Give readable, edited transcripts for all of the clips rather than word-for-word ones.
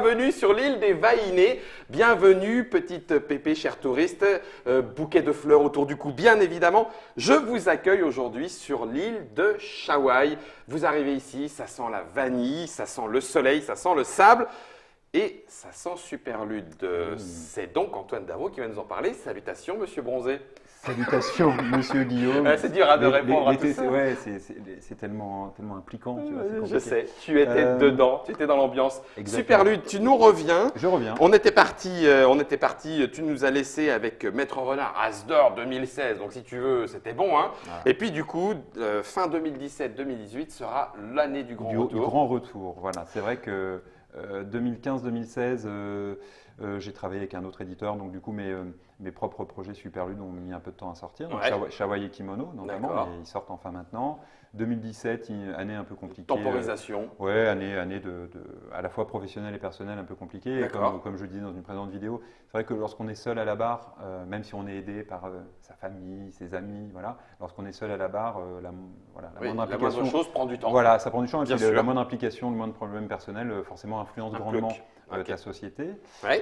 bienvenue sur l'île des Vahinés. Bienvenue, petite Pépé, chère touriste, bouquet de fleurs autour du cou, bien évidemment. Je vous accueille aujourd'hui sur l'île de Chaouaï. Vous arrivez ici, ça sent la vanille, ça sent le soleil, ça sent le sable et ça sent Superlude. C'est donc Antoine Davot qui va nous en parler. Salutations, monsieur Bronzé. Salutations, monsieur Guillaume. C'est dur de répondre à tout ça. Ouais, c'est tellement impliquant. Tu vois, je sais, tu étais dedans, tu étais dans l'ambiance. Exactement. Superlude, tu nous reviens. Je reviens. On était parti, tu nous as laissé avec Maître Renard, As d'or 2016, donc si tu veux, c'était bon. Hein. Voilà. Et puis du coup, fin 2017-2018 sera l'année du grand retour. Du grand retour, voilà. C'est vrai que 2015-2016, j'ai travaillé avec un autre éditeur, donc du coup mes propres projets Superlude ont mis un peu de temps à sortir. Donc, Ouais. Chaouaï et Kimono notamment, mais ils sortent enfin maintenant. 2017, année un peu compliquée. Temporisation. Ouais, année à la fois professionnelle et personnelle un peu compliquée. Et comme je le disais dans une précédente vidéo, c'est vrai que lorsqu'on est seul à la barre, même si on est aidé par sa famille, ses amis, voilà, lorsqu'on est seul à la barre, la moindre implication, la moindre chose prend du temps. Voilà, ça prend du temps. Et Bien puis sûr. la moindre implication, le moindre problème personnel, forcément influence grandement ta société. Ouais.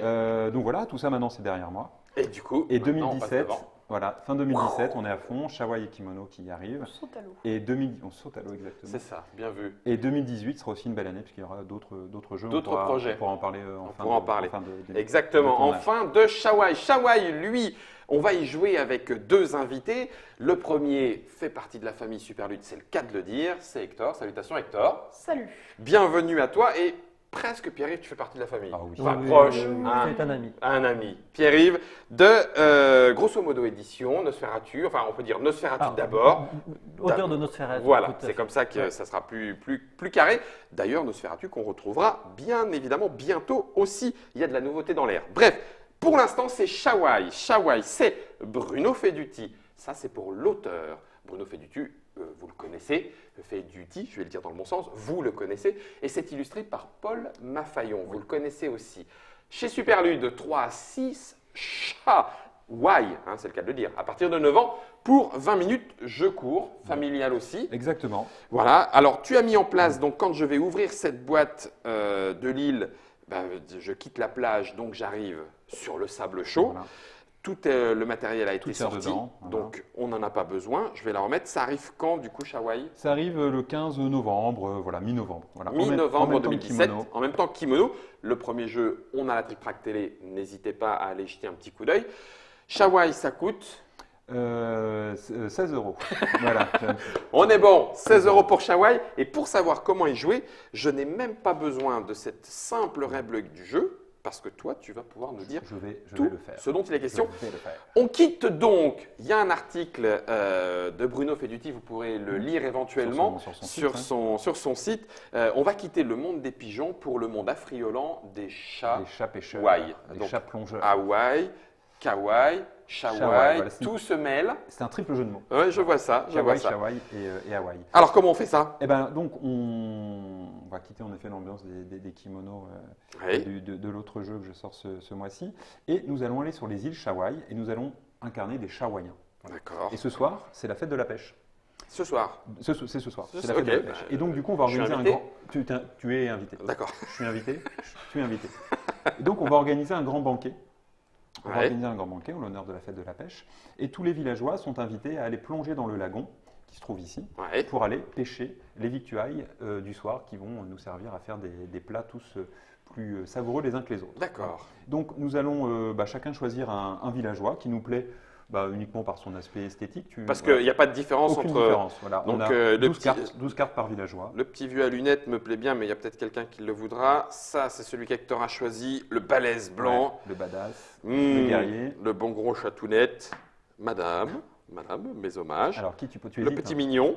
Donc voilà, tout ça maintenant c'est derrière moi. Et du coup, Et maintenant, on passe 2017, devant. voilà, fin 2017, on est à fond, Chaouaï et Kimono qui arrivent. On saute à l'eau. Et on saute à l'eau exactement. C'est ça, bien vu. Et 2018 sera aussi une belle année puisqu'il y aura d'autres jeux. D'autres projets. On pourra en parler Exactement, de en tournage. fin de Chaouaï. Chaouaï, lui, on va y jouer avec deux invités. Le premier fait partie de la famille Superlude, c'est le cas de le dire, c'est Hector. Salutations Hector. Salut. Bienvenue à toi et presque Pierre-Yves, tu fais partie de la famille. Ah oui. Enfin, Oui, proche, oui, c'est un ami. un ami. Pierre-Yves de Grosso Modo Édition, Nosferatu, enfin on peut dire Nosferatu d'abord. Auteur de Nosferatu. Voilà, tout à c'est fait. comme ça que Ouais. ça sera plus carré. D'ailleurs, Nosferatu qu'on retrouvera bien évidemment bientôt aussi. Il y a de la nouveauté dans l'air. Bref, pour l'instant, c'est Chaouaï. Chaouaï, c'est Bruno Feduti. Ça, c'est pour l'auteur. Bruno Feduti, vous le connaissez. Feduti, je vais le dire dans le bon sens, vous le connaissez. Et c'est illustré par Paul Maffaillon. Vous le connaissez aussi. Chez Superlude, 3 à 6, Chaouaï, hein, c'est le cas de le dire, à partir de 9 ans, pour 20 minutes, je cours, familial aussi. Exactement. Voilà, alors tu as mis en place, donc quand je vais ouvrir cette boîte de Lille, ben, je quitte la plage, donc j'arrive sur le sable chaud. Voilà. Tout le matériel a été Tout sert sorti, dedans, voilà. donc on n'en a pas besoin. Je vais la remettre. Ça arrive quand du coup, Chaouaï? Ça arrive le 15 novembre, voilà, mi-novembre. Voilà. Mi-novembre En même temps que 2017, Kimono. en même temps que Kimono. Le premier jeu, on a la Trick Track Télé, n'hésitez pas à aller jeter un petit coup d'œil. Chaouaï, ça coûte 16 €. Voilà. On est bon, 16 € pour Chaouaï. Et pour savoir comment y jouer, je n'ai même pas besoin de cette simple règle du jeu, parce que toi, tu vas pouvoir nous dire Je vais tout le faire. ce dont il est question. Je vais le faire. On quitte donc, il y a un article de Bruno Feduti, vous pourrez le lire éventuellement sur son site. On va quitter le monde des pigeons pour le monde affriolant des chats. Des chats pêcheurs, Hawaï. des Donc, chats plongeurs. Hawaï, Kawaii, Chaouaï, Chaouaï, voilà, tout se mêle. C'est un triple jeu de mots. Ouais, je vois ça, je vois Chaouaï, ça. Chaouaï et Hawaï. Alors comment on fait ça? Eh ben, donc, on va quitter en effet l'ambiance des kimonos Oui. de l'autre jeu que je sors ce mois-ci. Et nous allons aller sur les îles Chaouaï et nous allons incarner des Chaouaïens. D'accord. Et ce soir, c'est la fête de la pêche. Ce soir. C'est ce soir. Ce C'est la soir, fête de ok. la pêche. Et donc, du coup, on va Je suis organiser un invité grand. Tu es invité. D'accord. Je suis invité. Tu es invité. Et donc, on va organiser un grand banquet. On va Ouais. organiser un grand banquet en l'honneur de la fête de la pêche. Et tous les villageois sont invités à aller plonger dans le lagon qui se trouve ici Ouais. pour aller pêcher les victuailles du soir qui vont nous servir à faire des plats tous plus savoureux les uns que les autres. D'accord. Donc, nous allons chacun choisir un villageois qui nous plaît uniquement par son aspect esthétique. Parce qu'il n'y a pas de différence Aucune entre. différence. Voilà. donc, On a le 12 petit- cartes, 12 cartes par villageois. Le petit vieux à lunettes me plaît bien, mais il y a peut-être quelqu'un qui le voudra. Ça, c'est celui qu'Hector a choisi, le balèze blanc. Ouais, le badass, Mmh, le guerrier. le bon gros chatounette. Madame, mes hommages. Alors, qui tu le hésites, petit hein. mignon.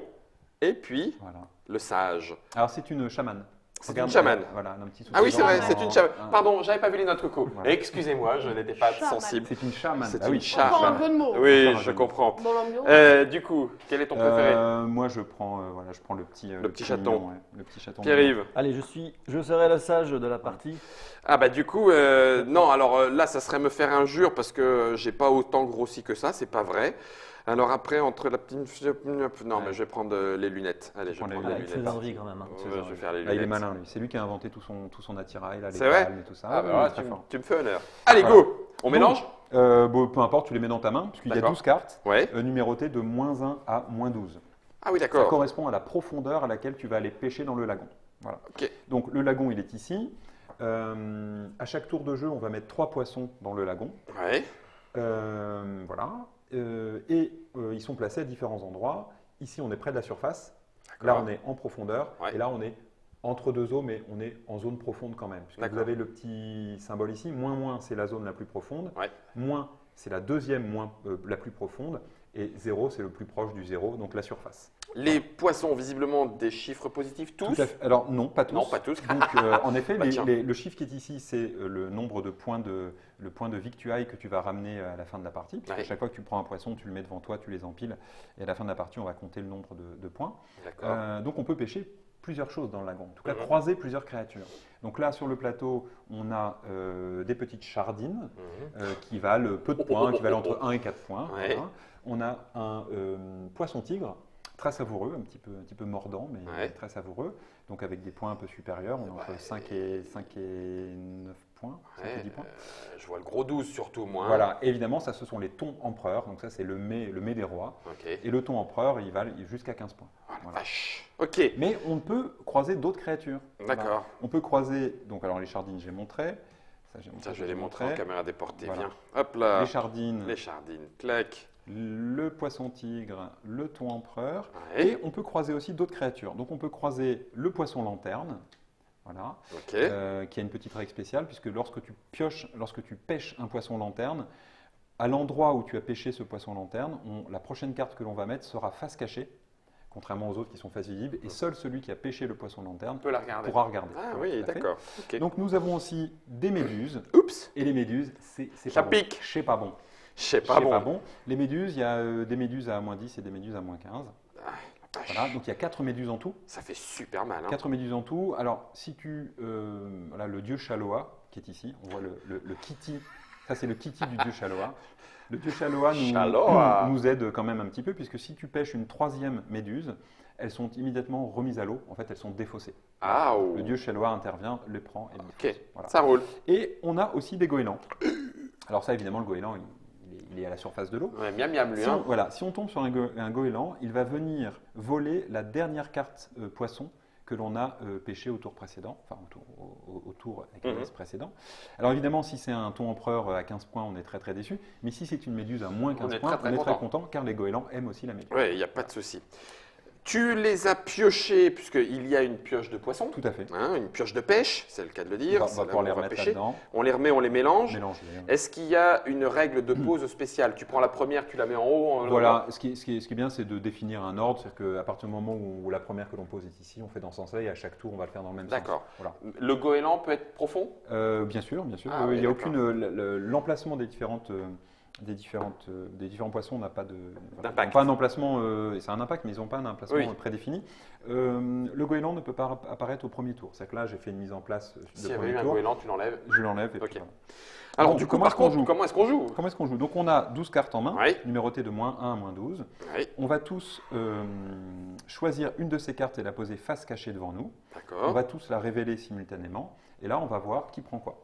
Et puis, Voilà. le sage. Alors, c'est une chamane. C'est Regarde, une chamane. Voilà, un petit Ah oui, c'est vrai, soutien-gorge c'est en- une chamane. un- Pardon, j'avais pas vu les notes coco. Voilà. Excusez-moi, je n'étais pas Chamane. sensible. C'est une chamane. C'est Ah une oui. chamane. Encore un jeu de mots. Oui, Encore un je jeu. comprends. Dans l'ambiance. Du coup, quel est ton préféré? Moi, je prends le petit, petit chaton. mignon, ouais, le petit chaton. Pierre-Yves. Allez, je serai le sage de la partie. Ah bah du coup, non, alors là, ça serait me faire injure parce que j'ai pas autant grossi que ça, c'est pas vrai. Alors après, entre la petite... Non, mais je vais prendre les lunettes. Allez, je vais prendre les Il te lunettes. donne envie quand même. Hein. Ouais, je vais faire les Là, il est lunettes. malin, lui. C'est lui qui a inventé tout son attirail, là, les C'est vrai palmes et tout ça. Ah, bah Oui, voilà, il est très fort. tu me fais honneur. Allez, Voilà. go. On mélange? Bon, peu importe, tu les mets dans ta main, puisqu'il y a D'accord. 12 cartes Ouais. numérotées de -1 à -12. Ah oui, Ça d'accord. correspond à la profondeur à laquelle tu vas aller pêcher dans le lagon. Voilà. Ok. Donc le lagon, il est ici. À chaque tour de jeu, on va mettre 3 poissons dans le lagon. Ouais. Voilà. Ils sont placés à différents endroits. Ici, on est près de la surface. Là, D'accord. on est en profondeur. Ouais. Et là, on est entre deux eaux, mais on est en zone profonde quand même. Puisque vous D'accord. avez le petit symbole ici. -, c'est la zone la plus profonde. Ouais. Moins, c'est la deuxième la plus profonde. Et 0, c'est le plus proche du 0, donc la surface. Les poissons ont visiblement des chiffres positifs tous. Tout à fait. Alors non, pas tous. Non, pas tous. Donc en effet, Bah, tiens. le chiffre qui est ici, c'est le nombre de points le point de victuailles que tu vas ramener à la fin de la partie. Parce Ouais. qu'à chaque fois que tu prends un poisson, tu le mets devant toi, tu les empiles. Et à la fin de la partie, on va compter le nombre de points. D'accord. Donc on peut pêcher plusieurs choses dans le lagon. En tout cas, Mhm. croiser plusieurs créatures. Donc là, sur le plateau, on a des petites sardines qui valent peu de points, qui valent entre 1 et 4 points. Ouais. Voilà. On a un poisson tigre, très savoureux, un petit peu mordant, mais Ouais. très savoureux. Donc avec des points un peu supérieurs, on est entre 5 et 9 points, 5 et 10 points. Je vois le gros 12 surtout, moi. Voilà, évidemment, ça ce sont les thons empereurs, donc ça c'est le mets des rois. Ok. Et le thon empereur, il va jusqu'à 15 points. Oh, la Voilà. vache. Ok. Mais on peut croiser d'autres créatures. Voilà. D'accord. On peut croiser, donc alors les sardines, j'ai montré. Ça, je vais les montrer en caméra déportée. Voilà. Viens. Hop là. Les sardines, Les sardines. Clac. le poisson tigre, le thon empereur. Ouais. Et on peut croiser aussi d'autres créatures. Donc on peut croiser le poisson lanterne, voilà, Ok. qui a une petite règle spéciale, puisque lorsque tu pêches un poisson lanterne, à l'endroit où tu as pêché ce poisson lanterne, la prochaine carte que l'on va mettre sera face cachée, contrairement aux autres qui sont face visible, et seul celui qui a pêché le poisson lanterne On peut la regarder. pourra regarder. Ah Voilà, oui, tout à fait. d'accord. Ok. Donc nous avons aussi des méduses, Oups. et les méduses, c'est Ça pas pique. bon. C'est pas bon. Je sais pas C'est bon. pas bon. Les méduses, il y a des méduses à -10 et des méduses à -15. Ah, la vache. Voilà, donc il y a 4 méduses en tout. Ça fait super mal. Hein. 4 méduses en tout. Alors, si voilà, le dieu Chaloa, qui est ici, on voit le Kitty. Ça, c'est le Kitty du dieu Chaloa. Le dieu Chaloa Chaloa. nous aide quand même un petit peu, puisque si tu pêches une 3e méduse, elles sont immédiatement remises à l'eau. En fait, elles sont défaussées. Ah, oh. Le dieu Chaloa intervient, les prend et les Ok. défausse. Voilà. Ça roule. Et on a aussi des goélands. Alors ça, évidemment, le goéland, il est à la surface de l'eau. Ouais, miam miam lui. Si Hein. si on tombe sur un goéland, il va venir voler la dernière carte poisson que l'on a pêché au tour précédent, enfin au tour avec le précédent. Alors évidemment, si c'est un thon empereur à 15 points, on est très très déçu. Mais si c'est une méduse à moins 15 points, on est très content, car les goélands aiment aussi la méduse. Oui, il n'y a pas de souci. Tu les as piochés, puisqu'il y a une pioche de poisson, Tout à fait. hein, une pioche de pêche, c'est le cas de le dire. On c'est va là pouvoir où les on va remettre pêcher. là-dedans, On les remet, on les mélange. mélanger. Est-ce qu'il y a une règle de pose spéciale? Tu prends la première, tu la mets en haut en Voilà, ce qui est bien, c'est de définir un ordre, c'est-à-dire qu'à partir du moment où la première que l'on pose est ici, on fait dans ce sens-là, et à chaque tour, on va le faire dans le même sens. D'accord. Voilà. Le goéland peut être profond? Bien sûr, bien sûr. Ah oui, il y a d'accord. l'emplacement des différents poissons n'a pas D'impact. pas un emplacement, c'est un impact, mais ils n'ont pas un emplacement Oui. prédéfini. Le goéland ne peut pas apparaître au premier tour. C'est que là, j'ai fait une mise en place de S'il y avait premier eu un tour. goéland, tu l'enlèves. Je l'enlève et Ok. puis voilà. Alors Bon, du coup, comment par est-ce qu'on contre, joue comment est-ce qu'on joue? Comment est-ce qu'on joue? Donc on a 12 cartes en main, Oui. numérotées de -1 à -12. Oui, On va tous choisir une de ces cartes et la poser face cachée devant nous. On d'accord. va tous la révéler simultanément. Et là, on va voir qui prend quoi.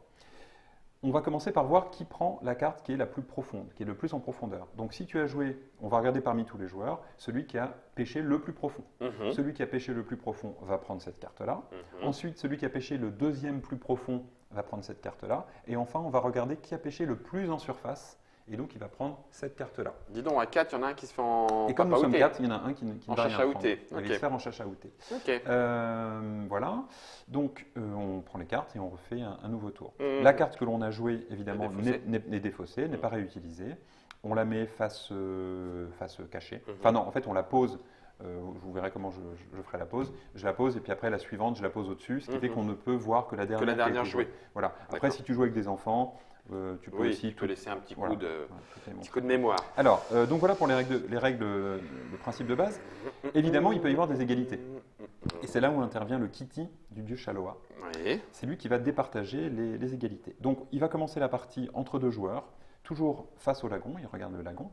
On va commencer par voir qui prend la carte qui est la plus profonde, qui est le plus en profondeur. Donc si tu as joué, on va regarder parmi tous les joueurs, celui qui a pêché le plus profond. Mhm. Celui qui a pêché le plus profond va prendre cette carte-là. Mhm. Ensuite, celui qui a pêché le deuxième plus profond va prendre cette carte-là. Et enfin, on va regarder qui a pêché le plus en surface. Et donc, il va prendre cette carte-là. Dis donc, à 4, il y en a un qui se fait en Et comme nous sommes papaouté. 4, il y en a un qui ne En va rien chachaouté, prendre. Il ok. va se faire en chachaouté. Ok. Voilà, donc on prend les cartes et on refait un nouveau tour. Mhm. La carte que l'on a jouée, évidemment, Défaussée. n'est défaussée, n'est pas réutilisée. On la met face cachée. Mhm. Enfin non, en fait, on la pose. Vous verrez comment je ferai la pose. Je la pose et puis après la suivante, je la pose au-dessus, ce qui fait Mhm. qu'on ne peut voir que la dernière, qui a dernière été jouée. Voilà. Après, D'accord. si tu joues avec des enfants, Tu peux Oui, aussi tu peux laisser un petit voilà, coup de, tout est bon. petit coup de mémoire. Alors, donc voilà pour les règles, le principe de base. Évidemment, il peut y avoir des égalités. Et c'est là où intervient le Kitty du dieu Shaloa. Oui. C'est lui qui va départager les égalités. Donc, il va commencer la partie entre deux joueurs, toujours face au lagon. Il regarde le lagon.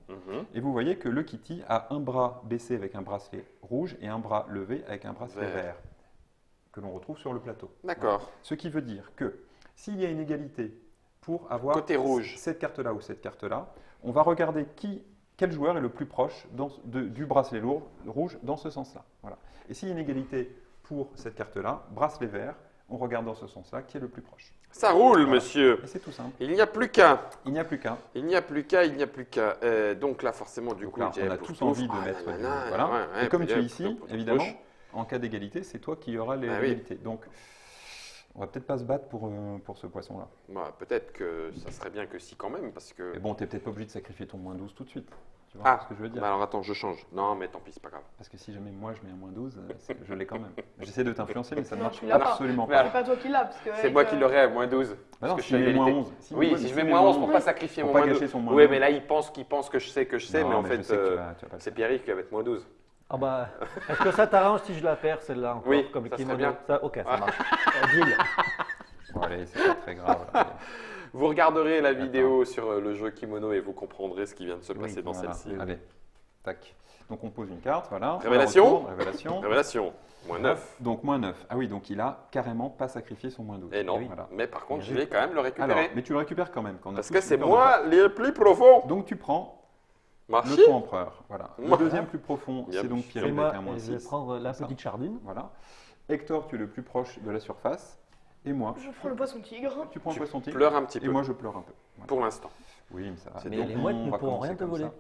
Et vous voyez que le Kitty a un bras baissé avec un bracelet rouge et un bras levé avec un bracelet vert, que l'on retrouve sur le plateau. D'accord. Voilà. Ce qui veut dire que s'il y a une égalité pour avoir Côté rouge. cette carte-là ou cette carte-là, on va regarder quel joueur est le plus proche du bracelet rouge dans ce sens-là. Voilà. Et s'il y a une égalité pour cette carte-là, bracelet vert, on regarde dans ce sens-là qui est le plus proche. Ça roule, Voilà. monsieur. Et c'est tout simple. Il n'y a plus qu'un. Il n'y a plus qu'un. Il n'y a plus qu'un, il n'y a plus qu'un. Donc là, forcément, du Donc coup, là, Jay, on a pouf, tous pouf. envie de Ah, mettre. nanana, Voilà. ouais, Et comme tu es pouf, ici, pouf, pouf, évidemment, pouf. en cas d'égalité, c'est toi qui auras oui. l'égalité. Donc, on va peut-être pas se battre pour ce poisson-là. Bah, peut-être que ça serait bien que si quand même, parce que... Mais bon, tu n'es peut-être pas obligé de sacrifier ton moins 12 tout de suite. Tu vois Ah, ce que je veux dire? bah alors attends, je change. Non, mais tant pis, c'est pas grave. Parce que si jamais moi je mets un moins 12, je l'ai quand même. J'essaie de t'influencer, mais ça ne Non, marche tu l'as pas. absolument Mais pas. C'est pas toi qui l'as, parce que. C'est moi qui l'aurais à moins 12. Bah parce non, que je s'il suis à met moins égalité. 11. Oui, si je mets moins 11 pour pas sacrifier pour mon pas moins 12. gâcher son moins Oui, 12. mais là, il pense que je sais que je sais, Non, mais en je fait, sais que tu vas pas le c'est faire. Pierre-Yves qui va mettre moins 12. Ah bah, est-ce que ça t'arrange si je la perds celle-là encore Oui, comme le ça serait kimono bien. Ça, ok, ça Ah. marche. Deal. Bon, allez, c'est pas très grave. Allez. Vous regarderez la vidéo sur le jeu kimono et vous comprendrez ce qui vient de se passer dans Voilà. celle-ci. Allez, tac. Donc on pose une carte, voilà. Révélation. On retourne, révélation. Révélation, moins 9. Donc moins 9. Ah oui, donc il a carrément pas sacrifié son moins 12. Et non, Oui. Voilà. mais par contre, Bien je vu. vais quand même le récupérer. Alors, mais tu le récupères quand même. Quand on a parce tous que c'est peur de moi le plus profond. toi. Donc tu prends Marchi. le point empereur. Voilà. Le Moi. deuxième plus profond, Bien c'est donc vu. Et Pierre-Yves moi, avec un moins je vais 6. prendre la Ça. petite chardine. Voilà. Hector, tu es le plus proche de la surface. Et moi, Je prends le poisson tigre. tu prends un Tu poisson tigre. pleures un petit Et peu. moi, je pleure un peu. Voilà. Pour l'instant. Oui, mais ça va. C'est Mais donc les mouettes on ne va pourront commencer rien te comme voler. ça.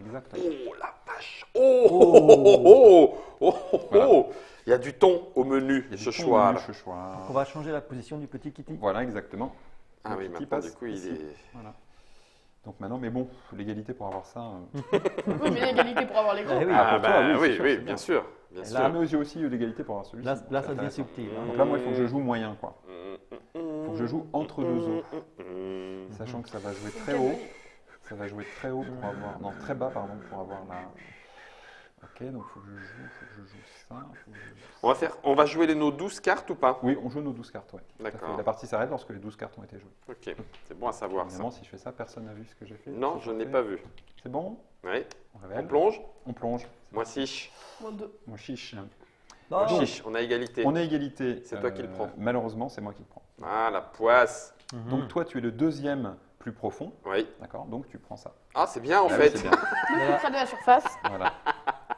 Exactement. Oh la vache. Oh, oh, oh, oh, oh, Voilà. oh. Il y a du thon au menu Il y a du ce thon soir. menu ce soir. On va changer la position du petit Kitty. Voilà, exactement. Ah Donc, oui, qui maintenant, passe du coup, il ici. est... Voilà. Donc maintenant, mais bon, l'égalité pour avoir ça. Oui, mais l'égalité pour avoir les gros. Eh oui. Ah pour toi, bah oui, c'est oui, sûr, oui, c'est bien bien. sûr. Bien Et sûr. Ah, mais j'ai aussi eu l'égalité pour avoir celui-ci. Là, donc là c'est ça devient intéressant. subtil. hein. Donc là, moi, il faut que je joue moyen, quoi. Faut que je joue entre deux os. Mm. Sachant que ça va jouer très haut. Ça va jouer très haut pour avoir. Non, très bas, pardon, pour avoir la. Ok, donc il faut que je joue ça. faut que je joue ça. On va jouer nos 12 cartes ou pas? Oui, on joue nos 12 cartes, ouais. Tout à fait. D'accord. La partie s'arrête lorsque les 12 cartes ont été jouées. Ok, c'est bon à savoir ça. Évidemment, si je fais ça, personne n'a vu ce que j'ai fait. Non, C'est je n'ai parfait. pas vu. C'est bon. Oui. On On révèle. plonge? On plonge. Moi 6. Moins 2. Mon chiche. Non, Moi non. 6. On a égalité. On est égalité. C'est toi qui le prends. Malheureusement, c'est moi qui le prends. Ah, la poisse. Mhm. Donc toi, tu es le deuxième plus profond. Oui. D'accord. Donc tu prends ça. Ah, c'est bien en Ah oui, fait. c'est bien. Le plus près de la surface. Voilà.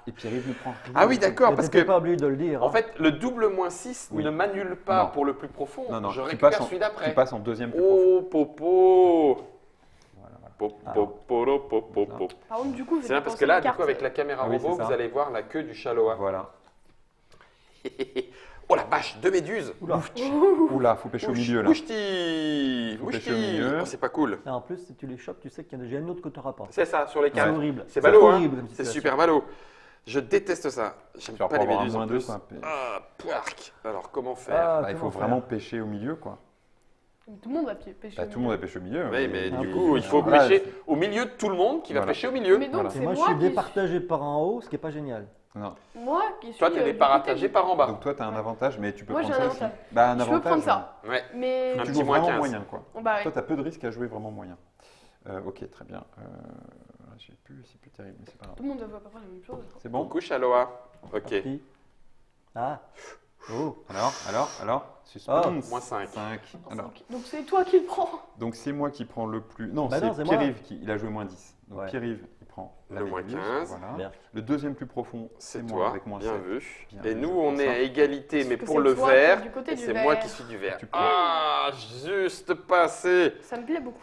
Et Pierre-Yves ne prend rien. Ah oui, d'accord, Mais parce t'étais que pas obligé de le dire. en hein. fait, le double moins 6 Oui. ne m'annule pas Non. pour le plus profond. Non, non, Je tu récupère passes en- celui d'après. Tu passes en deuxième plus profond. Oh, popo. Voilà, voilà. Poporo, popo. Par contre, du coup, C'est bien parce que là, du coup, avec la caméra Ah oui, robot, c'est ça. vous allez voir la queue du chaloa. Voilà. Oh la vache, deux méduses. Oula. Oula, faut pêcher au milieu là. Moucheti. Faut pêcher au milieu. Oh, c'est pas cool. Et en plus, si tu les chopes, tu sais qu'il y en a déjà une autre que tu n'auras pas. C'est ça, sur les C'est cartes. horrible. C'est ballot, hein. horrible comme C'est situation. super ballot. Je déteste ça. J'aime Tu vas pas pour les avoir un méduses en moins 2 plus. quoi. Ah, poarc. Alors, comment faire Ah, Bah, il faut comment vraiment faire pêcher au milieu quoi. Tout le monde va pêcher. Bah, tout le monde va pêcher au milieu. Oui, mais Ah, du oui. coup, il faut Voilà, pêcher c'est- au milieu de tout le monde qui va Voilà. pêcher au milieu. Mais donc, Voilà. c'est Et moi, je moi suis qui départagé par en haut, ce qui n'est pas génial. Non. Moi qui suis. Toi, t'es du départagé côté par en bas. Donc toi, tu as un avantage, mais tu peux Moi, prendre j'ai un ça aussi. avantage. Bah, un Je peux avantage. prendre ça. Ouais. Mais. Un Tu petit joues moins vraiment 15. moyen quoi. Bah oui. Toi, tu as peu de risques à jouer vraiment moyen. Ok, très bien. J'ai plus, c'est plus terrible, mais c'est pas grave. Tout le monde va à peu près la même chose. C'est bon. Coucou, chaloa. Ok. Parti. Ah. Oh. Alors, suspense. Moins 5. 5. Alors, Donc c'est toi qui le prends. donc c'est moi qui prends le plus. Non, Bah non, c'est c'est moi. Pierre-Yves qui il a joué moins 10. Donc Ouais. Pierre-Yves, il prend la Le moins méduse, 15. Voilà. Merde. Le deuxième plus profond, C'est moi toi. avec moins Bien 7. vu. Bien Et vu, nous, je on prends est ça. à égalité, mais que pour c'est le toi qui es vert. du côté Et du c'est moi vert. qui suis du vert. Tu prends. Ah, juste passé. Ça me plaît beaucoup.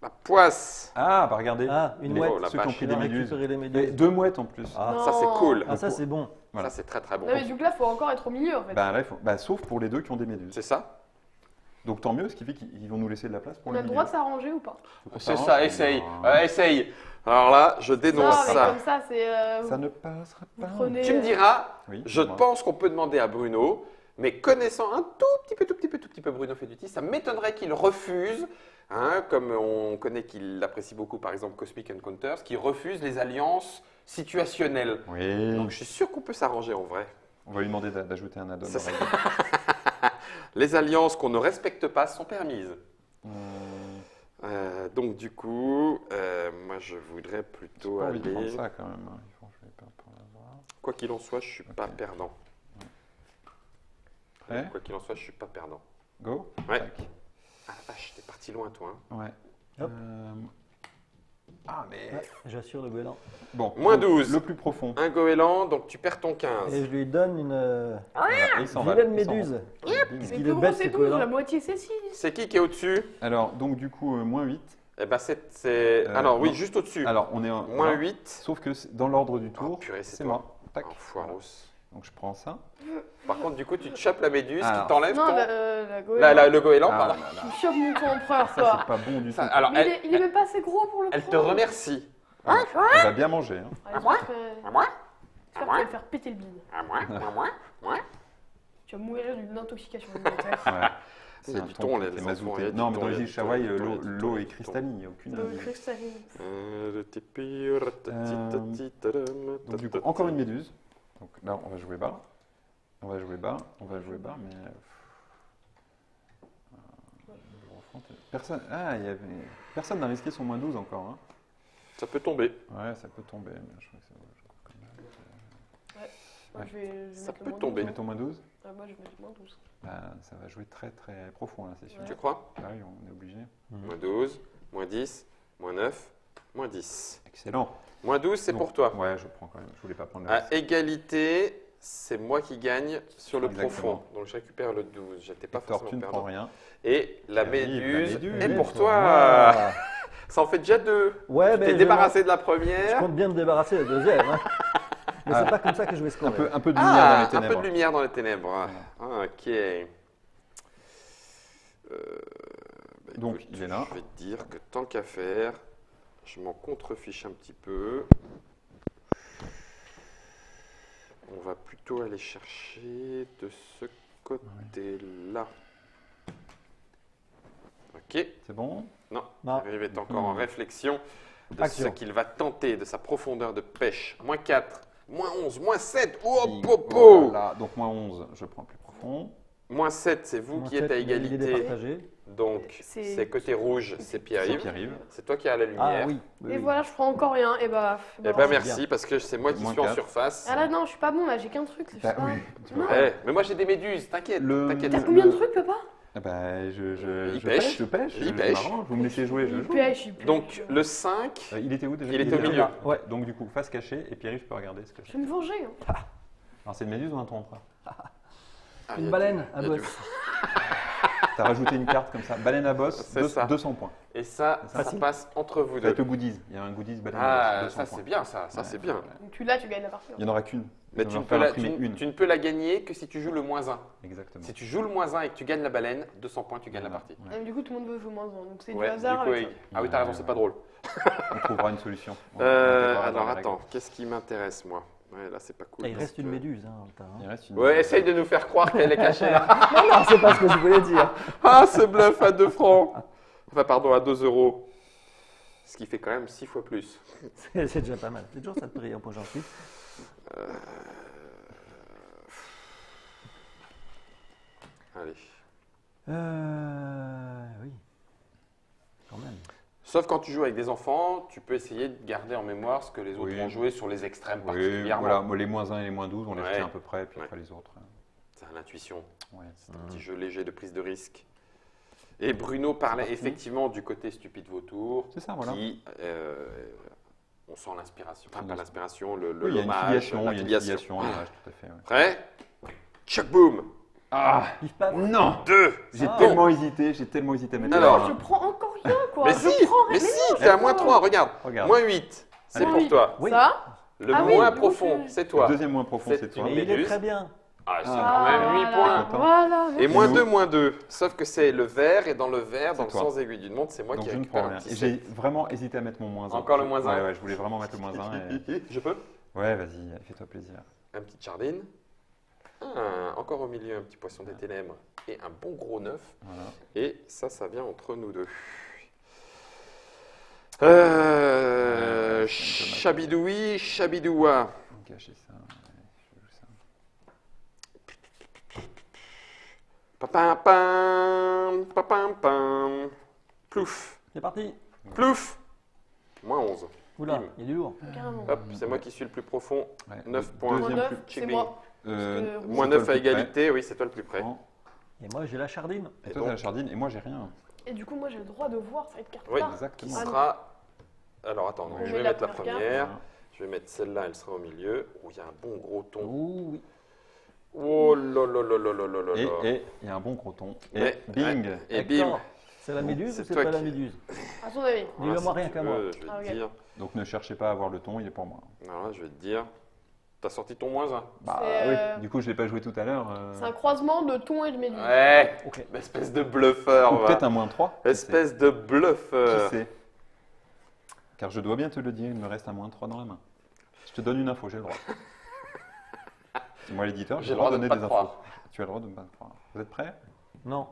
La poisse. Ah, bah regardez. Ah, une Les- mouette. Oh, la ceux qui ont vache. pris Il des a méduses. récupéré les Et méduses. 2 mouettes en plus. Ah. Ça, c'est cool. Ah, ça, c'est bon. Voilà. Ça, c'est très très bon. Non, mais du coup, là, faut encore être au milieu en fait. Bah là, sauf pour les deux qui ont des méduses. C'est ça? Donc tant mieux, ce qui fait qu'ils vont nous laisser de la place pour On le a le milieu. droit de s'arranger ou pas? C'est ça, essaye. Non. Essaye. Alors là, je dénonce Non, mais ça. comme ça, c'est. Ça ne passera vous pas. prenez. Tu me diras, Oui, je dis-moi. pense qu'on peut demander à Bruno, mais connaissant un tout petit peu Bruno Feduti, ça m'étonnerait qu'il refuse Hein, comme on connaît qu'il apprécie beaucoup, par exemple, Cosmic Encounters, qui refuse les alliances situationnelles. Oui. Donc je suis sûr qu'on peut s'arranger en vrai. On va lui demander d'ajouter un add-on. Ça, Les alliances qu'on ne respecte pas sont permises. Donc du coup, moi je voudrais plutôt Pas envie de prendre aller... ça quand même. Je vais pas pour l'avoir. Quoi qu'il en soit, je suis pas perdant. Prêt? Quoi qu'il en soit, je suis pas perdant. Go. Ouais. Tac. Ah la vache, t'es parti loin toi. Hein. Ouais. Hop. Ah mais... Ouais, j'assure le goéland. Bon. Moins donc, 12. Le plus profond. Un goéland, donc tu perds ton 15. Et je lui donne une Voilà, et il s'en va. vilaine il s'en va. méduse. Bim. Mais Il est plus gros bête, c'est ce 12, goéland. la moitié c'est 6. C'est qui est au-dessus? Alors, donc du coup, moins 8. Eh ben c'est... Ah non, oui, non. juste au-dessus. Alors, on est en... Moins voilà. 8. Sauf que dans l'ordre du tour, Oh, purée, c'est c'est toi. moi. Tac. Enfoiros. Donc je prends ça. Par contre, du coup, tu te chopes la méduse Alors. qui t'enlève Non, ton... la goéland. le goéland, Ah pardon. là là. Tu chopes mon empereur, Ça, toi. c'est pas bon du tout. Ça, alors, Mais il est même pas assez gros pour le elle te prendre. remercie. Elle va bien manger. Hein. Allez, moi j'espère À moi que tu vas le faire péter le bide. À moi Tu vas mourir d'une intoxication alimentaire. Ouais. Il y a un du ton thon, qui les fait enfants, mazouter. il y a du Non, mais thon, dans il y a les îles du thon, Chawaï, il y a du thon, il y a l'eau du thon, est il y a du cristalline, il n'y a aucune Le indice. cristalline. Donc du coup, encore une méduse. Donc là, on va jouer bas. On va jouer bas, mais... Personne, personne n'a risqué son moins 12 encore. Hein. Ça peut tomber. Ouais, ça peut tomber, mais je crois que ça va. Moi, Ouais. je vais Ça mettre le peut moins tomber. Tu mets ton moins 12 12. Ah, moi, je vais mettre le moins 12. Bah, ça va jouer très très profond là, c'est sûr. Ouais. Tu crois? Ah oui, on est obligé. Moins 12, moins 10, moins 9, moins 10. Excellent. Moins 12, c'est Donc, pour toi. Ouais, je prends quand même. Je voulais pas prendre le À risque. égalité, c'est moi qui gagne sur le Exactement. profond. Donc je récupère le 12. J'étais pas Victor, tu forcément ne prends perdant. rien. Et la Qui arrive, méduse la méduse. est pour Pour toi. moi. Ça en fait déjà 2. Ouais, Tu mais t'es je débarrassé de la Je première. compte bien me débarrasser de la deuxième. Hein. Mais Ah. c'est pas comme ça que je vais scorer. Un peu de lumière dans les Un ténèbres. peu de lumière dans les ténèbres. Ah, ok. Donc, écoute, il est là. Je vais te dire que tant qu'à faire, je m'en contrefiche un petit peu. On va plutôt aller chercher de ce côté-là. Ok. C'est bon? Non, Non. Rive est encore en réflexion de Action. ce qu'il va tenter, de sa profondeur de pêche. Moins 4, moins 11, moins 7. Oh, popo! Oh là là. Donc moins 11, je prends plus profond. Moins 7, c'est vous Moins qui êtes à sept, il est égalité. départagé. Donc, C'est- c'est côté rouge, c'est Pierre-Yves. Pierre-Yves. C'est toi qui as la lumière. Ah oui. oui, Et oui. voilà, je prends encore rien. Et bah. Eh bah, ben c'est merci, bien. parce que c'est moi qui Moins suis en 4. surface. Ah là, non, je suis pas bon là, j'ai qu'un truc. C'est Bah pas... oui. tu vois. Non. Ouais, mais moi j'ai des méduses, t'inquiète. Le- t'inquiète. T'as combien de trucs, papa? Ah bah, Il je pêche. je pêche. Il je pêche. m'arrange. Vous me laissez jouer, je Il joue. pêche, il pêche. Donc le 5, Il était où déjà? Il était au milieu. là. Ouais, donc du coup, face cachée, et Pierre-Yves, je peux regarder ce que Je c'est. vais me venger. Hein. Alors, c'est une méduse ou un thon? ah, il y Une a baleine du- à il y a du- bosse. T'as rajouté une carte comme ça. Baleine à bosse, C'est ça. 200 points. Et ça, C'est ça. ça passe entre vous Avec deux. le goodies. Il y a un goodies baleine à Ah, bosse, 200 ça points. c'est bien, ça Ouais, c'est bien. ouais. Donc tu l'as, tu gagnes la partie. Il n'y en aura qu'une. Mais Ils tu vont ne, faire peux la, imprimer une. tu ne peux la gagner que si tu joues le moins 1. Exactement. Si tu joues le moins 1 et que tu gagnes la baleine, 200 points, tu gagnes la Voilà. partie. Ouais. Et du coup, tout le monde veut jouer moins 1. Donc c'est Ouais, du hasard. du coup, avec ah oui, t'as raison, c'est pas drôle. On trouvera une solution. On va voir Alors la attends, qu'est-ce qui m'intéresse moi? Ouais, là c'est pas cool. Et il parce reste une que- méduse. Hein, en tas, hein. Il reste une. Ouais, essaye de nous faire croire qu'elle est cachée là. Non, non, c'est pas ce que je voulais dire. Ah, ce bluff à 2 francs. Enfin, pardon, à 2 euros. Ce qui fait quand même 6 fois plus. C'est déjà pas mal. C'est toujours ça de prix en point j'en suis. Allez. Oui. Quand même. Sauf quand tu joues avec des enfants, tu peux essayer de garder en mémoire ce que les autres Oui. vont jouer sur les extrêmes Oui, particulièrement. voilà, moi, les moins 1 et les moins 12, on les Ouais. retient à peu près, puis Ouais. après les autres. C'est à l'intuition. Ouais. C'est un petit jeu léger de prise de risque. Et Bruno parlait effectivement du côté stupide vautour, C'est ça, voilà. qui, on sent l'inspiration, enfin pas Oui, l'inspiration, Oui, il y a une l'hommage, filiation, il y a une l'affiliation. filiation, l'hommage, tout à fait. Ouais. Prêt? Tchac boum! Ah Pif paf. non, 2! j'ai Ah. tellement hésité à mettre. Alors, Non, je prends encore rien, quoi. Mais je si, prends mais rien. si, t'es à moins 3, regarde. Regarde. Moins 8, c'est Allez. pour Oui. toi. Oui. Ça. Le Ah oui, moins du coup, profond, c'est- c'est toi. Le deuxième moins profond, C'est c'est toi. une Mais il est méduse. très bien. Ah, c'est Ah, quand même 8 points. Voilà. Et Moi, moins 2. Sauf que c'est le vert, et dans le vert, dans le toi. sens aiguille d'une montre, c'est moi Donc qui je ne récupère prends un rien. petit Et j'ai 7. vraiment hésité à mettre mon moins 1. Encore le moins un. Ouais, je voulais vraiment mettre le moins 1. Et... Je peux? Ouais, vas-y, allez, fais-toi plaisir. Un petit jardine. Ah, encore au milieu, un petit poisson des ténèbres. Et un bon gros 9. Voilà. Et ça vient entre nous deux. Chabidoui, Chabidoua. On va cacher ça. Je joue ça. Papin, pam, papin, pam. Plouf, C'est parti. plouf. Moins 11. Oula, Bim. il y a du lourd. Carrément. Hop, c'est moi qui suis le plus profond. Ouais. 9 Le points. Moins deuxième 9, plus- c'est moi. Euh, que- Moins c'est toi 9 le à plus près. égalité, oui, c'est toi le plus près. Prends. Et moi, j'ai la chardine. Et Et toi, donc- t'as la chardine et moi, j'ai rien. Et du coup, moi, j'ai le droit de voir cette carte-là. Oui, Exactement. qui Ah non. sera. Alors attends, On je met vais la mettre la première première. carte. Je vais mettre celle-là, elle sera au milieu. Oh, il y a un bon gros ton. Ouh, oui. Oh là là là là là là là là. Et il y a un bon gros ton. Et Mais- bing. Et Hector, bim. c'est la méduse C'est ou c'est toi pas la qui- méduse? À son avis. Voilà, Dis-le-moi si rien tu qu'à moi. veux, Je vais Ah, te ok. dire. Donc ne cherchez pas à avoir le ton, il est pour moi. Alors là, je vais te dire. T'as sorti ton moins 1. Bah C'est, oui, du coup je l'ai pas joué tout à l'heure. C'est un croisement de thon et de méduse. Ouais. Ok. Espèce de bluffeur. Ou va. peut-être un moins 3. Espèce de Qui bluffeur. sait? Car je dois bien te le dire, il me reste un moins 3 dans la main. Je te donne une info, j'ai le droit. C'est moi l'éditeur, j'ai le droit de donner pas des te infos. croire. Tu as le droit de me pas croire. Vous êtes prêts? Non.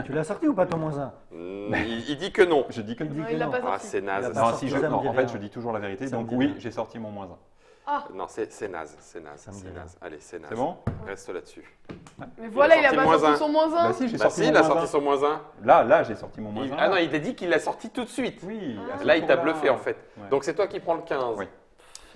Tu l'as sorti ou pas ton moins 1? Il dit que non. Je dis que Il dit Non, que il l'a non. pas Ah, sorti. c'est naze. Il a pas non, sorti, si je, ça me non, dit en fait, rien. je dis toujours la vérité. Ça me Donc dit oui, rien. j'ai sorti mon moins 1. Ah, Non, c'est naze. C'est naze. Ça me C'est dit naze. Allez, c'est naze. C'est bon? Reste là-dessus. mais voilà, il a sorti pas moins un. sorti son moins 1. Bah si, j'ai Bah sorti si, mon il a moins sorti 1. son moins 1. Là, j'ai sorti mon moins 1. Ah non, il t'a dit qu'il l'a sorti tout de suite. Oui. Ah. à ce Là, il t'a tour-là. bluffé en fait. Ouais. Donc c'est toi qui prends le 15. Oui.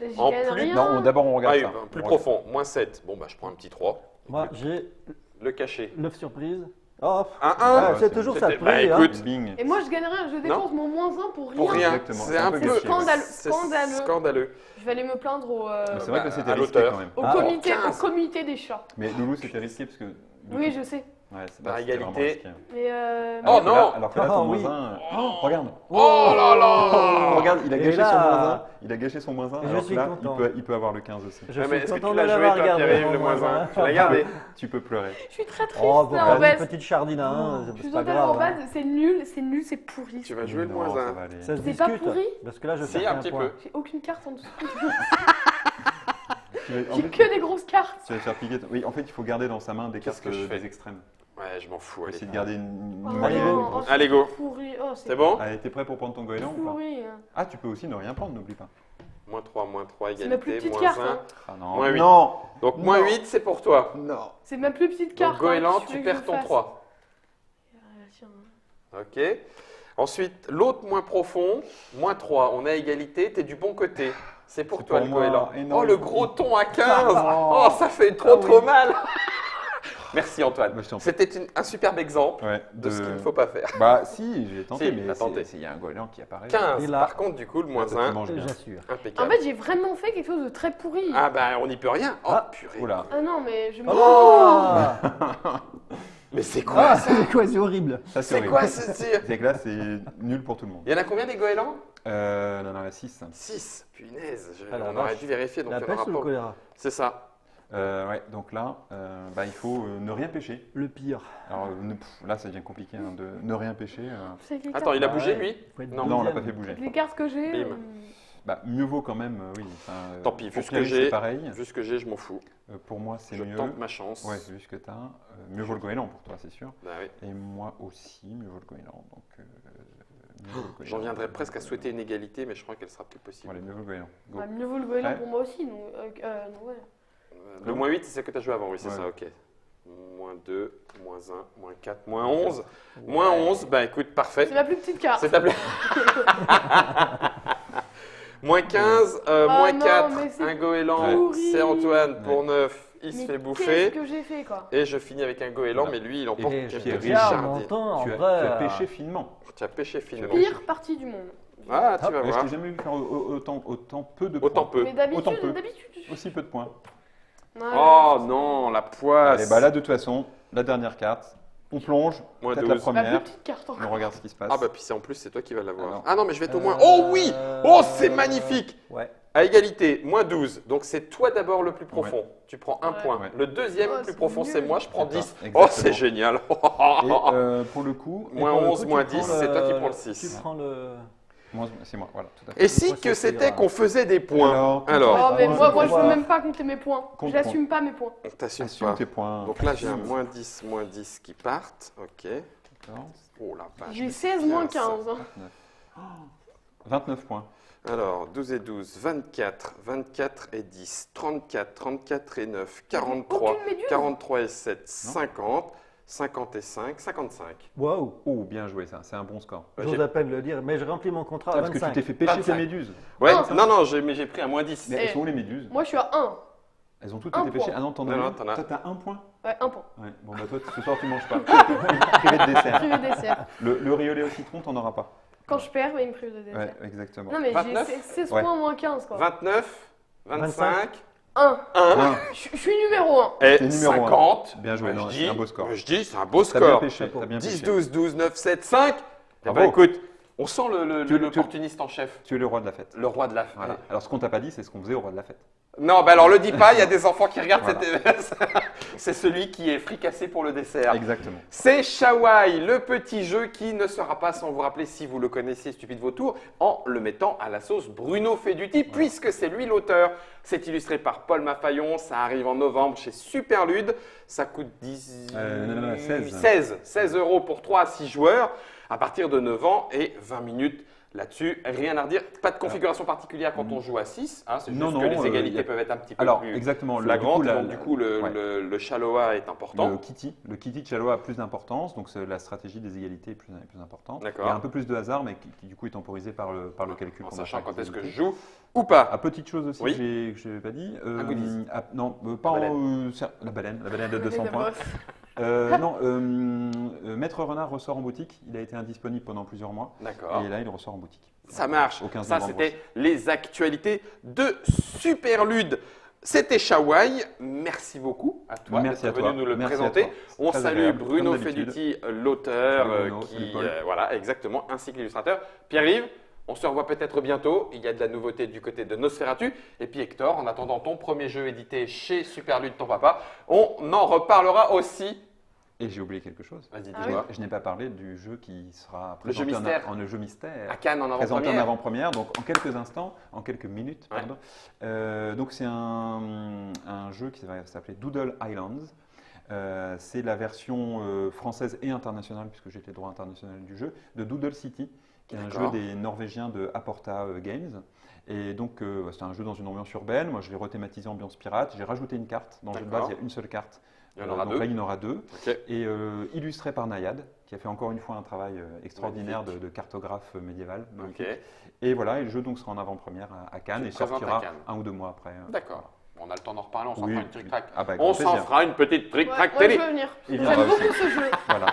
J'y En gagne plus- rien. Non, d'abord on regarde Ah, ça. plus On profond. Moins 7. Bon, bah je prends un petit 3. Moi, j'ai Le caché. l'œuf surprise. Oh, Un 1. ah, ouais, c'est c'est- toujours ça de c'était- bah, prix, hein. écoute, Bing. Et moi, je gagne rien. Je dépense mon moins 1 pour rien. Pour rien. Exactement, C'est c'est un un peu peu gâché, ouais. c'est Scandaleux. Scandaleux. Je vais aller me plaindre Mais c'est vrai que bah, c'était à risqué l'auteur. quand même. au, Ah, comité, alors, 15. au comité des chats. Mais Loulou, c'était risqué parce que. Oui, je sais. Ouais, c'est Par c'était vraiment égalité. risqué. Mais Oh Alors que non. là- Alors que là, Ah, ton oui. moins 1. Regarde. Oh là là. Regarde, il a Et gâché là- son moins 1. Il a gâché son moins 1. Je Alors suis que là, content. il peut avoir le 15 aussi. Je Ouais, mais suis est-ce que content tu de l'as joué, l'avoir toi, regardé. Pierre-Yves, mon le moins 1 un. Tu l'as gardé. Tu peux pleurer. je suis très triste. Oh, bon, là, en bah, une fait. petite chardine à 1, Je c'est suis pas totalement grave. hein. bad. C'est nul, c'est pourri. Tu vas jouer le Non, moins ça 1. va aller. Ça se C'est pas discute. pourri Parce que là, je Si, perds un qu'un petit point. peu. J'ai aucune carte en dessous. Tu vas- en J'ai fait, que des grosses cartes. tu vas te faire piquer. Oui, en fait, il faut garder dans sa main des Qu'est-ce cartes que je fais des extrêmes. Ouais, je m'en fous. Faut Allez, essayer de garder une Oh, moyenne. Allez, non, go. oh, Allez, go. c'est pourri. Oh, C'est bon Allez, t'es prêt pour prendre ton goéland ou pas? pourri. Ah, tu peux aussi ne rien prendre, n'oublie pas. Moins 3, C'est ma plus égalité, petite moins carte. 1. Hein. Ah non. Moins 8. Non. Donc moins Non. 8, c'est pour toi. Non. C'est ma plus petite Donc carte. goéland, hein, tu veux que perds je ton fasse 3. Ah, tiens. Ok. Ensuite, l'autre moins profond, moins 3. On a égalité, t'es du bon côté. C'est pour C'est toi pour le moi, goéland. énorme. Oh, le gros ton à 15. Oh. Oh, ça fait trop mal. Merci Antoine. Bah, je t'en prie. C'était un superbe exemple Ouais. de ce qu'il ne faut pas faire. Bah si, j'ai tenté, Si, mais t'as tenté. il y a un goéland qui apparaît. 15. Et là- Par contre, du coup, le moins Toi, tu 1, manges bien. J'assure. En impeccable. fait, j'ai vraiment fait quelque chose de très pourri. Ah bah, on n'y peut rien. Oh, Ah. purée. Oula. Ah non, mais je me. Ah, Mais c'est quoi ça c'est quoi, c'est horrible. Ça, C'est horrible. quoi ce tir C'est que là, c'est nul pour tout le monde. Il y en a combien des goélands Non, non, la 6. 6. Punaise. Ah, la on aurait vache. dû vérifier. Donc La il y en aura peste ou le pas. choléra? C'est ça. Ouais, donc là, bah, il faut ne rien pêcher. Le pire. Alors là, ça devient compliqué hein, de ne rien pêcher. C'est les Attends, il a Bah bougé ouais. lui Faut être Non. Non, on l'a pas deuxième. fait bouger. Avec les cartes que j'ai. Bim. Bah, mieux vaut quand même, oui. Enfin, Tant pis, pour vu ce que Pierre, j'ai. c'est pareil. Vu ce que j'ai, je m'en fous. Pour moi, c'est Je mieux. tente ma chance. Ouais, vu ce que tu as. Mieux vaut le goéland pour toi, c'est sûr. Bah oui. Et moi aussi, mieux vaut le goéland. Donc, mieux vaut le goéland. J'en viendrais presque à souhaiter une égalité, mais je crois qu'elle sera plus possible. Allez, mieux vaut le goéland. Go. Bah, mieux vaut le goéland Ouais. pour moi aussi. Non, non, ouais. Le moins 8, c'est celle que tu as joué avant, oui, c'est Ouais. ça, ok. Moins 2, moins 1, moins 4, moins 11. Moins 11, bah écoute, parfait. C'est ma plus petite carte. C'est ta blague. Moins 15, moins non, 4, mais c'est un goéland, pourri. c'est Antoine pour 9, il se Mais fait qu'est-ce bouffer. que j'ai fait, quoi? Et je finis avec un goéland, Voilà. mais lui, il emporte Et quelques Pierre, petits Regarde, chardines. on entend, en Tu as vrai. pêché finement. Tu as pêché finement. Pire partie du monde. Ah, tu vas Ouais, je voir. t'ai jamais vu faire autant peu de Autant points. peu. Mais Autant peu. d'habitude. Aussi peu de points. Ouais, Oh non, la poisse. Allez, bah là, de toute façon, la dernière carte. On plonge. Moins Peut-être la 12. ma plus première. petite carte On encore. regarde ce qui se passe. Ah bah puis c'est en plus, c'est toi qui vas l'avoir. Alors. Ah non, mais je vais être au moins... Oh oui. Oh, c'est magnifique. Ouais. À égalité, moins 12. Donc c'est toi d'abord le plus profond. Tu prends un Ouais. point. Ouais. Le deuxième Oh, plus c'est profond, c'est nul. moi. Je prends C'est 10. ça, Oh, exactement. c'est génial. Et pour le coup, Moins pour le 11, coup, moins tu 10, prends c'est toi qui le- prends le Tu 6. prends le. c'est moi, voilà, tout à fait. Et si Pourquoi que ça c'était ira qu'on faisait des points Alors, Oh, mais Ouais, moi, ouais, je ouais. veux même pas compter mes points. Compte J'assume pas mes points. On t'assume Assume pas. tes points. Donc là, j'ai un moins 10 qui partent. Ok. D'accord. Oh la vache. J'ai mais 16 c'est moins bien, ça. 15. hein. 39. 29 points. Alors, 12 et 12, 24, 24 et 10, 34, 34 et 9, 43, Aucune méduse. 43 et 7, 50, 50 et 5, 55. Waouh. Oh, bien joué ça, c'est un bon score. J'ose à peine le dire, mais je remplis mon contrat à Parce que tu 25. t'es fait pêcher 25. tes méduses. Ouais, Non. non, mais j'ai pris à moins 10. Mais Eh. elles sont où les méduses? Moi, je suis à 1. Elles ont toutes Un été pêchées. point. Ah non, t'en as Non, une. t'en as. Toi, t'as un point. Ouais, 1 point. Ouais. Bon, bah toi, ce soir, tu manges pas. Privé de dessert. Privé de dessert. Le riolet au citron, t'en auras pas. Quand je perds, il me prive de dessert. Ouais, exactement. Non, mais j'ai 29? 16 Ouais. points moins 15, quoi. 29, 25, 1. 1 Un. Je suis numéro 1. et T'es numéro 50. Bien joué, Moi, non, je c'est dis- un beau score. moi, je dis, c'est un beau T'as bien score. pêché. T'as bien 10, pêché. 12, 12, 9, 7, 5. Eh ben, Bravo. écoute, on sent Tu- l'opportuniste en chef, Tu es le roi de la fête. le roi de la fête. Voilà. Alors, ce qu'on t'a pas dit, c'est ce qu'on faisait au roi de la fête. Non, bah alors le dis pas, il y a des enfants qui regardent Voilà. cette C'est celui qui est fricassé pour le dessert. Exactement. C'est Shawai, le petit jeu qui ne sera pas sans vous rappeler, si vous le connaissez, Stupide Vautour, en le mettant à la sauce Bruno Feduti, puisque c'est lui l'auteur. C'est illustré par Paul Maffaillon, ça arrive en novembre chez Superlude, ça coûte 16 euros pour 3 à 6 joueurs, à partir de 9 ans et 20 minutes. Là-dessus, rien à redire. Pas de configuration particulière quand on joue à 6. Hein, c'est juste Non, que non, les égalités y a- peuvent être un petit peu Alors, plus exactement. flagrantes. la- Donc, du coup, le, ouais. le Chaloa est important. Le kitty de Chaloa a plus d'importance, donc la stratégie des égalités est plus importante. D'accord. Il y a un peu plus de hasard, mais qui, du coup est temporisé par le calcul. En qu'on sachant a fait quand est-ce que je égalité. joue ou pas. Ah, petite chose aussi Oui. que je n'ai pas dit. Un goodies. Non, pas La la baleine de 200 points. Non, Maître Renard ressort en boutique. Il a été indisponible pendant plusieurs mois. D'accord. Et là, il ressort en boutique. Ça marche. Au 15 Ça, novembre c'était les actualités de Superlude. C'était Shawai. Merci beaucoup à toi Merci d'être à toi. venu nous le Merci à présenter. toi. C'est On très salue agréable, Bruno comme d'habitude. Feduti, l'auteur, Salut Bruno, qui, salut Paul. voilà, exactement, ainsi que l'illustrateur. Pierre-Yves, on se revoit peut-être bientôt. Il y a de la nouveauté du côté de Nosferatu. Et puis Hector, en attendant ton premier jeu édité chez Superlude, ton papa, on en reparlera aussi. Et j'ai oublié quelque chose. Vas-y, Ah dis-moi. Je n'ai pas parlé du jeu qui sera Le jeu présenté mystère. en le jeu mystère. À Cannes en Présenté en avant-première. avant-première, donc en quelques instants, en quelques minutes, Ouais. pardon. Donc c'est un jeu qui va s'appeler Doodle Islands. C'est la version française et internationale, puisque j'ai les droits internationaux du jeu, de Doodle City, qui est un jeu D'accord. des Norvégiens de Aporta Games. Et donc c'est un jeu dans une ambiance urbaine. Moi je l'ai rethématisé ambiance pirate. J'ai rajouté une carte. Dans le jeu de base, D'accord. il y a une seule carte. Il y en aura donc deux. là, il y en aura deux. Ok. Et illustré par Nayad, qui a fait encore une fois un travail extraordinaire de cartographe médiéval. Ok. Et voilà, et le jeu donc sera en avant-première à Cannes Tu et le présentes sortira à Cannes. 1 ou 2 mois après. D'accord. On a le temps d'en reparler, on s'en Oui. fera une trick-track. Ah bah, On grand s'en plaisir. fera une petite trick-track Moi, je télé. veux venir. Il J'aime viendra beaucoup aussi. ce jeu. Voilà.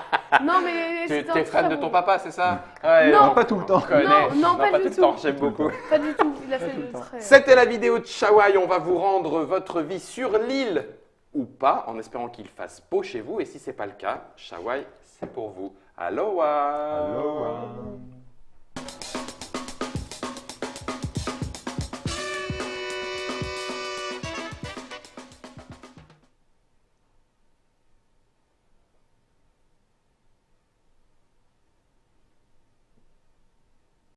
Non, mais Tu c'est un es fan très de bon- ton papa, c'est ça Ouais, Non. on- Pas tout le temps. on connaît. Non, pas du tout le tout. temps, j'aime beaucoup. Pas du tout. Il a fait tout le le temps. très. C'était la vidéo de Shawai. On va vous rendre votre vie sur l'île ou pas, en espérant qu'il fasse beau chez vous. Et si c'est pas le cas, Shawai, c'est pour vous. Aloha. Aloha.